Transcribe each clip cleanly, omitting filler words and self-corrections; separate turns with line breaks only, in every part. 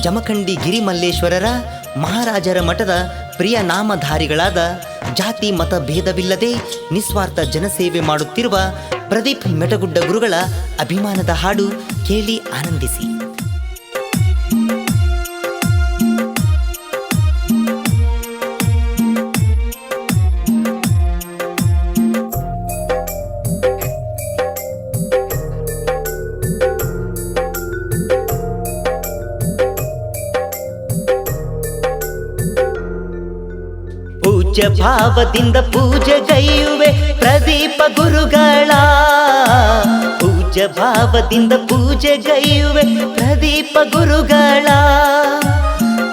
ಜಮಖಂಡಿ ಗಿರಿಮಲ್ಲೇಶ್ವರರ ಮಹಾರಾಜರ ಮಠದ ಪ್ರಿಯ ನಾಮಧಾರಿಗಳಾದ ಜಾತಿ ಮತ ಭೇದವಿಲ್ಲದೆ ನಿಸ್ವಾರ್ಥ ಜನಸೇವೆ ಮಾಡುತ್ತಿರುವ ಪ್ರದೀಪ್ ಮೆಟಗುಡ್ಡ ಗುರುಗಳ ಅಭಿಮಾನದ ಹಾಡು ಕೇಳಿ ಆನಂದಿಸಿ. ಪೂಜ್ಯ ಭಾವದಿಂದ ಪೂಜೆಗೈಯುವೆ ಪ್ರದೀಪ ಗುರುಗಳ, ಪೂಜ್ಯ ಭಾವದಿಂದ ಪೂಜೆಗೈಯುವೆ ಪ್ರದೀಪ ಗುರುಗಳ.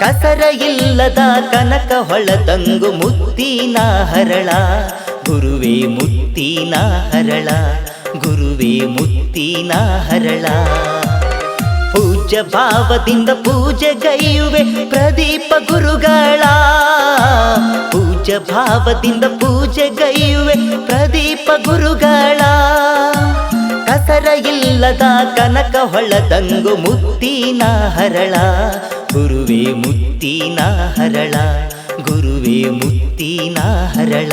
ಕಸರ ಇಲ್ಲದ ಕನಕ ಹೊಳದಂಗು ಮುತ್ತಿನ ಹರಳ, ಗುರುವೇ ಮುತ್ತಿನ ಹರಳ, ಗುರುವೇ ಮುತ್ತಿನ ಹರಳ. ಪೂಜ್ಯ ಭಾವದಿಂದ ಪೂಜೆಗೈಯುವೆ ಪ್ರದೀಪ ಗುರುಗಳ, ಪೂಜ್ಯ ಭಾವದಿಂದ ಪೂಜೆಗೈಯುವೆ ಪ್ರದೀಪ ಗುರುಗಳ. ಕಸರ ಇಲ್ಲದ ಕನಕ ಹೊಳದಂಗು ಮುತ್ತಿನ ಹರಳ, ಗುರುವೇ ಮುತ್ತಿನ ಹರಳ, ಗುರುವೇ ಮುತ್ತಿನ ಹರಳ.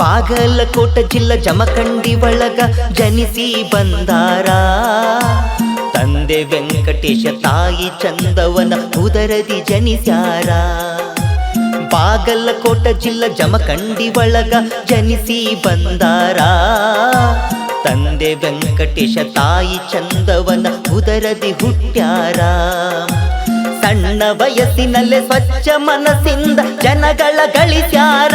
ಬಾಗಲಕೋಟ ಜಿಲ್ಲಾ ಜಮಖಂಡಿ ಒಳಗ ಜನಿಸಿ ಬಂದಾರ, ತಂದೆ ವೆಂಕಟೇಶ ತಾಯಿ ಚಂದವನ ಉದರದಿ ಜನಿಸ್ಯಾರ. ಬಾಗಲಕೋಟ ಜಿಲ್ಲಾ ಜಮಖಂಡಿ ಒಳಗ ಜನಿಸಿ ಬಂದಾರ, ತಂದೆ ವೆಂಕಟೇಶ ತಾಯಿ ಚಂದವನ ಉದರದಿ ಹುಟ್ಟ್ಯಾರ. ಸಣ್ಣ ವಯಸ್ಸಿನಲ್ಲೇ ಸ್ವಚ್ಛ ಮನಸ್ಸಿಂದ ಜನಗಳ ಗಳಿಸ್ಯಾರ.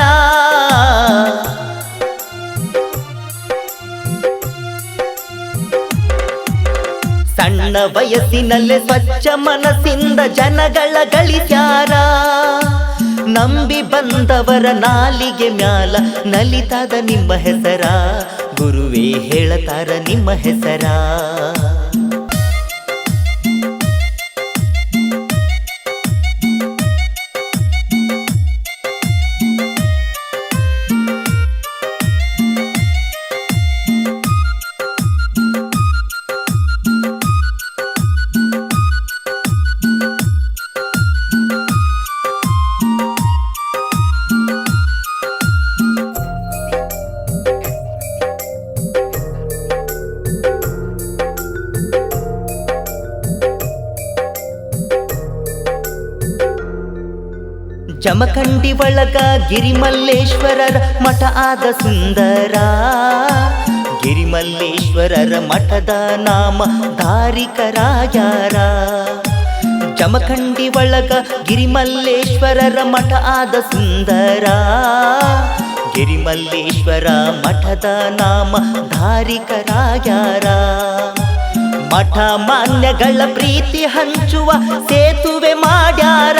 ಸಣ್ಣ ವಯಸ್ಸಿನಲ್ಲೇ ಸ್ವಚ್ಛ ಮನಸ್ಸಿಂದ ಜನಗಳ ಗಳಿಸ್ಯಾರ. ನಂಬಿ ಬಂದವರ ನಾಲಿಗೆ ಮ್ಯಾಲ ನಲಿತಾದ ನಿಮ್ಮ ಹೆಸರ, ಗುರುವೇ ಹೇಳತಾರ ನಿಮ್ಮ ಹೆಸರ. ಜಮಖಂಡಿ ಒಳಗ ಗಿರಿಮಲ್ಲೇಶ್ವರರ ಮಠ ಆದ ಸುಂದರ, ಗಿರಿಮಲ್ಲೇಶ್ವರರ ಮಠದ ನಾಮ ಧಾರಿಕರಾಗ್ಯಾರ. ಜಮಖಂಡಿ ಒಳಗ ಗಿರಿಮಲ್ಲೇಶ್ವರರ ಮಠ ಆದ ಸುಂದರ, ಗಿರಿಮಲ್ಲೇಶ್ವರ ಮಠದ ನಾಮ ಧಾರಿಕರಾಗ್ಯಾರ. ಮಠ ಮಾನ್ಯಗಳ ಪ್ರೀತಿ ಹಂಚುವ ಸೇತುವೆ ಮಾಡ್ಯಾರ.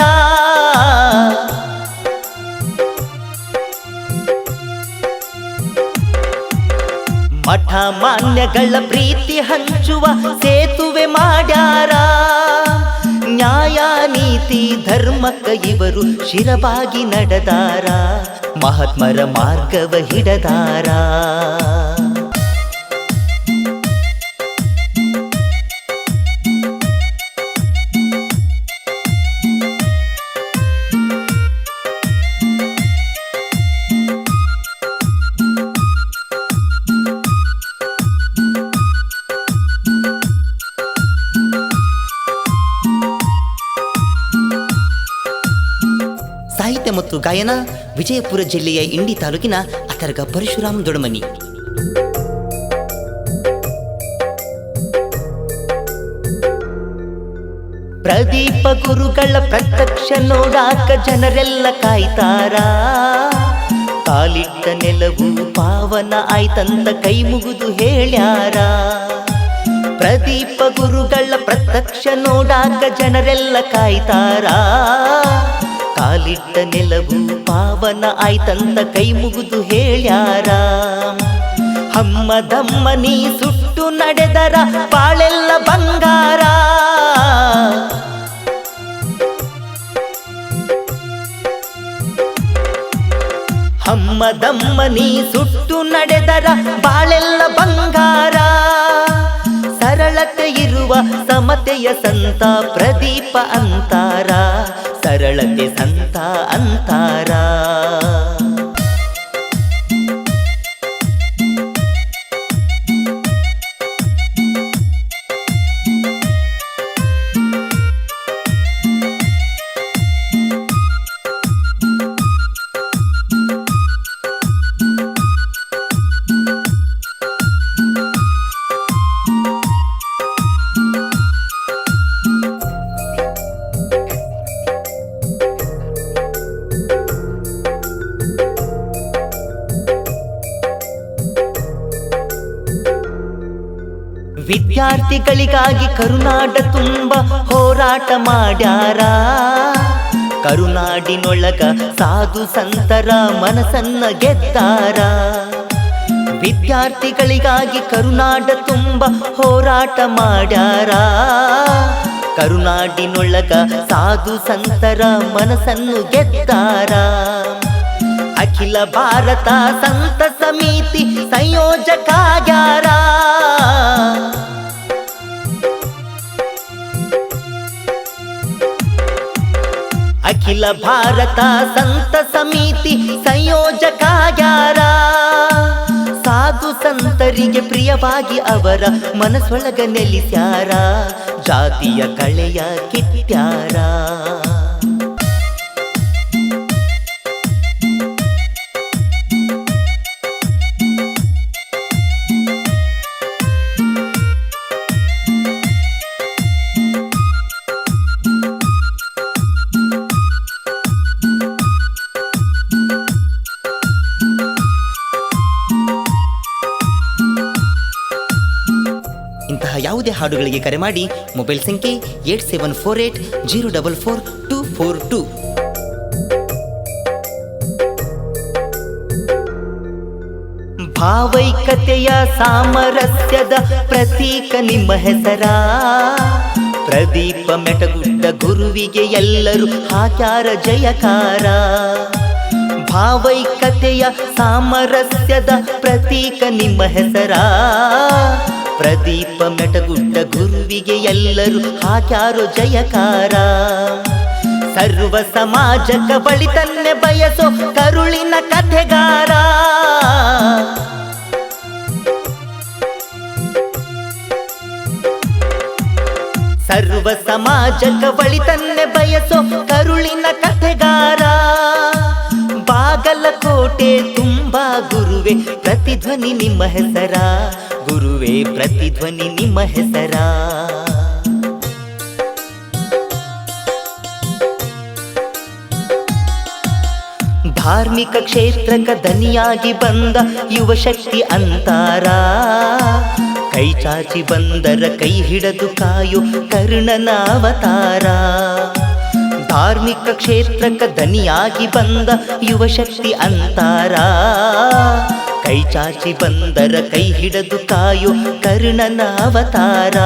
ಮಠ ಮಾನ್ಯಗಳ ಪ್ರೀತಿ ಹಂಚುವ ಸೇತುವೆ ಮಾಡ್ಯಾರ. ನ್ಯಾಯ ನೀತಿ ಧರ್ಮಕ್ಕ ಇವರು ಶಿರವಾಗಿ ನಡೆದಾರ, ಮಹಾತ್ಮರ ಮಾರ್ಗವ ಹಿಡದಾರ. ಸಾಹಿತ್ಯ ಮತ್ತು ಗಾಯನ ವಿಜಯಪುರ ಜಿಲ್ಲೆಯ ಇಂಡಿ ತಾಲೂಕಿನ ಅತರ್ಗ ಪರಶುರಾಮ್ ದೊಡಮನಿ. ಪ್ರದೀಪ ಗುರುಗಳ ಪ್ರತ್ಯಕ್ಷ ನೋಡಾಕ ಜನರೆಲ್ಲ ಕಾಯ್ತಾರ, ಕಾಲಿಟ್ಟ ನೆಲವು ಪಾವನ ಆಯ್ತಂತ ಕೈ ಮುಗಿದು ಹೇಳ್ಯಾರ. ಪ್ರದೀಪ ಗುರುಗಳ ಪ್ರತ್ಯಕ್ಷ ನೋಡಾಕ ಜನರೆಲ್ಲ ಕಾಯ್ತಾರ. ಕಾಲಿಟ್ಟ ನೆಲವು ಪಾವನ ಆಯ್ತಂತ ಕೈ ಮುಗಿದು ಹೇಳ್ಯಾರ. ಹಮ್ಮದಮ್ಮ ನೀ ಸುಟ್ಟು ನಡೆದರ ಬಾಳೆಲ್ಲ ಬಂಗಾರ. ಹಮ್ಮದಮ್ಮ ನೀ ಸುಟ್ಟು ನಡೆದರ ಬಾಳೆಲ್ಲ ಬಂಗಾರ. ಸರಳತೆ ಇರುವ ಸಮತೆಯ ಸಂತ ಪ್ರದೀಪ ಅಂತಾರ. ಸರಳತೆ ಸಂತ ಅಂತಾರ. ವಿದ್ಯಾರ್ಥಿಗಳಿಗಾಗಿ ಕರುನಾಡ ತುಂಬ ಹೋರಾಟ ಮಾಡ್ಯಾರ. ಕರುನಾಡಿನೊಳಗ ಸಾಧು ಸಂತರ ಮನಸ್ಸನ್ನ ಗೆದ್ದಾರ. ವಿದ್ಯಾರ್ಥಿಗಳಿಗಾಗಿ ಕರುನಾಡ ತುಂಬ ಹೋರಾಟ ಮಾಡ್ಯಾರ. ಕರುನಾಡಿನೊಳಗ ಸಾಧು ಸಂತರ ಮನಸ್ಸನ್ನು ಗೆದ್ದಾರ. ಅಖಿಲ ಭಾರತ ಸಂತ ಸಮಿತಿ ಸಂಯೋಜಕಾಗ್ಯಾರ. ಅಖಿಲ ಭಾರತ ಸಂತ ಸಮಿತಿ ಸಂಯೋಜಕಾಗ್ಯಾರ. ಸಾಧು ಸಂತರಿಗೆ ಪ್ರಿಯವಾಗಿ ಅವರ ಮನಸ್ಸೊಳಗ ನೆಲೆಸ್ಯಾರ. ಜಾತಿಯ ಕಳೆಯ ಕಿತ್ಯಾರ. ಇಂತಹ ಯಾವುದೇ ಹಾಡುಗಳಿಗೆ ಕರೆ ಮಾಡಿ. ಮೊಬೈಲ್ ಸಂಖ್ಯೆ 8748044242. ಭಾವೈಕ್ಯತೆಯ ಸಾಮರಸ್ಯದ ಪ್ರತೀಕ ನಿಮ್ಮ ಹೆಸರ. ಪ್ರದೀಪ ಮೆಟಗುಡ್ಡ ಗುರುವಿಗೆ ಎಲ್ಲರೂ ಹಾಕ್ಯಾರ ಜಯಕಾರ. ಭಾವೈಕ್ಯತೆಯ ಸಾಮರಸ್ಯದ ಪ್ರತೀಕ ನಿಮ್ಮ ಹೆಸರ. ಪ್ರದೀಪ ಮೆಟಗುಡ್ಡ ಗುರುವಿಗೆ ಎಲ್ಲರೂ ಹಾಕ್ಯಾರೋ ಜಯಕಾರ. ಸರ್ವ ಸಮಾಜಕ ಬಳಿತನ್ನೆ ಬಯಸೋ ಕರುಳಿನ ಕಥೆಗಾರ. ಸರ್ವ ಸಮಾಜಕ ಬಳಿತನ್ನೆ ಬಯಸೋ ಕರುಳಿನ ಕಥೆಗಾರ. ಬಾಗಲಕೋಟೆ ತುಂಬಾ ಗುರುವೆ ಪ್ರತಿಧ್ವನಿ ನಿಮ್ಮ ಹೆಸರ. ಗುರುವೇ ಪ್ರತಿಧ್ವನಿ ನಿಮ್ಮ ಹೆಸರ. ಧಾರ್ಮಿಕ ಕ್ಷೇತ್ರಕ ದನಿಯಾಗಿ ಬಂದ ಯುವ ಶಕ್ತಿ ಅಂತಾರ. ಕೈ ಚಾಚಿ ಬಂದರ ಕೈ ಹಿಡಿದು ಕಾಯೋ ಕರ್ಣನ ಅವತಾರ. ಧಾರ್ಮಿಕ ಕ್ಷೇತ್ರಕ ದನಿಯಾಗಿ ಬಂದ ಯುವ ಶಕ್ತಿ ಅಂತಾರ. ಕೈ ಚಾಚಿ ಬಂದರ ಕೈ ಹಿಡಿದು ಕಾಯೋ ಕರ್ಣನ ಅವತಾರ.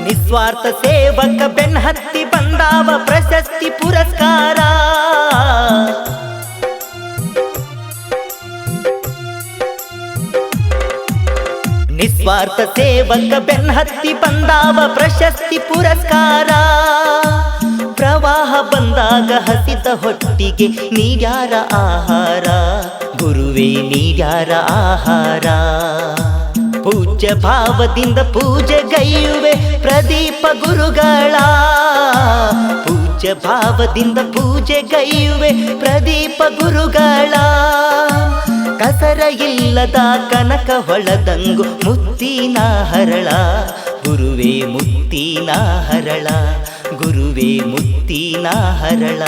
ನಿಸ್ವಾರ್ಥ ಸೇವಕ ಬೆನ್ಹತ್ತಿ ಬಂದಾವ ಪ್ರಶಸ್ತಿ ಪುರಸ್ಕಾರ. ನಿಸ್ವಾರ್ಥ ಸೇವಕ ಬೆನ್ಹತ್ತಿ ಬಂದಾವ ಪ್ರಶಸ್ತಿ ಪುರಸ್ಕಾರ. ಪ್ರವಾಹ ಬಂದಾಗ ಹಸಿದ ಹೊಟ್ಟಿಗೆ ನೀಡ್ಯಾರ ಆಹಾರ. ಗುರುವೇ ನೀಡ್ಯಾರ ಆಹಾರ. ಪೂಜ್ಯ ಭಾವದಿಂದ ಪೂಜೆಗೈಯುವೆ ಪ್ರದೀಪ ಗುರುಗಳ. ಪೂಜ್ಯ ಭಾವದಿಂದ ಪೂಜೆಗೈಯುವೆ ಪ್ರದೀಪ ಗುರುಗಳ. ಕಸರ ಇಲ್ಲದ ಕನಕ ಹೊಳದಂಗು ಮುತ್ತಿನ ಹರಳ. ಗುರುವೇ ಮುತ್ತಿನ ಹರಳ. ಗುರುವೇ ಮುತ್ತಿನ ಹರಳ.